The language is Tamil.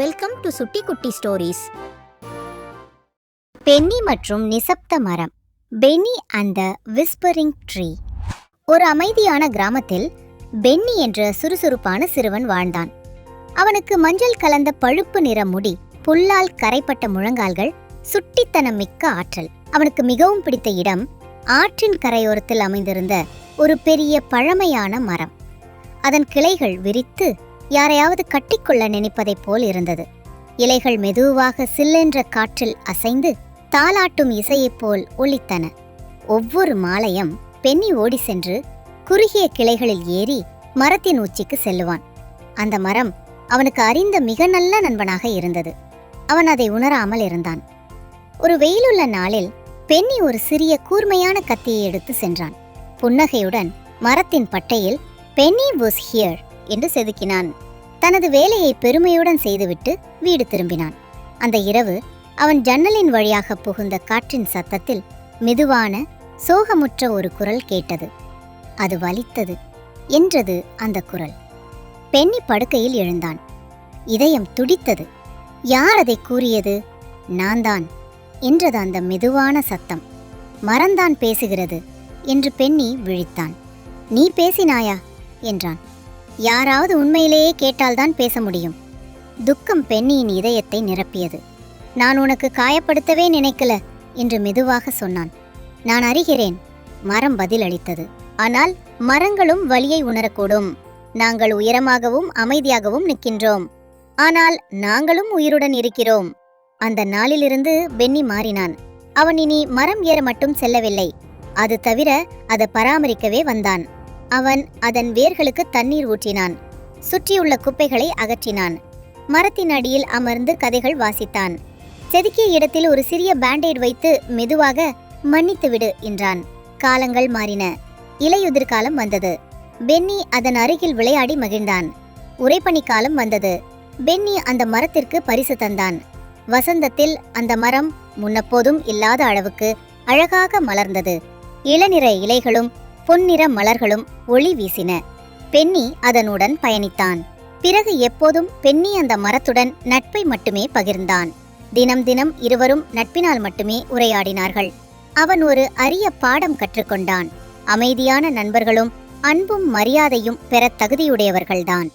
வெல்கம் டு சுட்டி குட்டி ஸ்டோரிஸ். பென்னி மற்றும் நிசப்த மரம். Penny and the whispering tree. ஒரு அமைதியான கிராமத்தில் பென்னி என்ற சுறுசுறுப்பான சிறுவன் வாழ்ந்தான். அவனுக்கு மஞ்சள் கலந்த பழுப்பு நிற முடி, புல்லால் கரைப்பட்ட முழங்கால்கள், சுட்டித்தனம் மிக்க ஆற்றல். அவனுக்கு மிகவும் பிடித்த இடம் ஆற்றின் கரையோரத்தில் அமைந்திருந்த ஒரு பெரிய பழமையான மரம். அதன் கிளைகள் விரித்து யாரையாவது கட்டிக்கொள்ள நினைப்பதைப் போல் இருந்தது. இலைகள் மெதுவாக சில்லென்ற காற்றில் அசைந்து தாலாட்டும் இசையைப் போல் ஒலித்தன. ஒவ்வொரு மாலையும் பென்னி ஓடி சென்று குறுகிய கிளைகளில் ஏறி மரத்தின் உச்சிக்கு செல்லுவான். அந்த மரம் அவனுக்கு அறிந்த மிக நல்ல நண்பனாக இருந்தது. அவன் அதை உணராமல் இருந்தான். ஒரு வெயிலுள்ள நாளில் பென்னி ஒரு சிறிய கூர்மையான கத்தியை எடுத்து சென்றான். புன்னகையுடன் மரத்தின் பட்டையில் பென்னி வாஸ் ஹியர் என்று செதுக்கினான். தனது வேலையை பெருமையுடன் செய்துவிட்டு வீடு திரும்பினான். அந்த இரவு அவன் ஜன்னலின் வழியாக புகுந்த காற்றின் சத்தத்தில் மெதுவான சோகமுற்ற ஒரு குரல் கேட்டது. அது வலித்தது என்றது அந்த குரல். பென்னி படுக்கையில் எழுந்தான். இதயம் துடித்தது. யார் அதை கூறியது? நான் தான் என்றது அந்த மெதுவான சத்தம். மரம்தான் பேசுகிறது என்று பென்னி விழித்தான். நீ பேசினாயா என்றான். யாராவது உண்மையிலேயே கேட்டால்தான் பேச முடியும். துக்கம் பென்னியின் இதயத்தை நிரப்பியது. நான் உனக்கு காயப்படுத்தவே நினைக்கல என்று மெதுவாக சொன்னான். நான் அறிகிறேன், மரம் பதிலளித்தது. ஆனால் மரங்களும் வலியை உணரக்கூடும். நாங்கள் உயரமாகவும் அமைதியாகவும் நிற்கின்றோம். ஆனால் நாங்களும் உயிருடன் இருக்கிறோம். அந்த நாளிலிருந்து பென்னி மாறினான். அவன் இனி மரம் ஏற மட்டும் செல்லவில்லை, அது தவிர அதை பராமரிக்கவே வந்தான். அவன் அதன் வேர்களுக்கு தண்ணீர் ஊற்றினான். சுற்றியுள்ள குப்பைகளை அகற்றினான். மரத்தின் அடியில் அமர்ந்து கதைகள் வாசித்தான். செதுக்கிய இடத்தில் ஒரு சிறிய பேண்டேட் வைத்து மெதுவாக மன்னித்துவிடு என்றான். காலங்கள் மாறின. இலையுதிர் காலம் வந்தது. பென்னி அதன் அருகில் விளையாடி மகிழ்ந்தான். உறைபனி காலம் வந்தது. பென்னி அந்த மரத்திற்கு பரிசு தந்தான். வசந்தத்தில் அந்த மரம் முன்னப்போதும் இல்லாத அளவுக்கு அழகாக மலர்ந்தது. இளநிற இலைகளும் பொன்னிற மலர்களும் ஒளி வீசின. பென்னி அதனுடன் பயணித்தான். பிறகு எப்போதும் பென்னி அந்த மரத்துடன் நட்பை மட்டுமே பகிர்ந்தான். தினம் தினம் இருவரும் நட்பினால் மட்டுமே உரையாடினார்கள். அவன் ஒரு அரிய பாடம் கற்றுக்கொண்டான். அமைதியான நண்பர்களும் அன்பும் மரியாதையும் பெற தகுதியுடையவர்கள்தான்.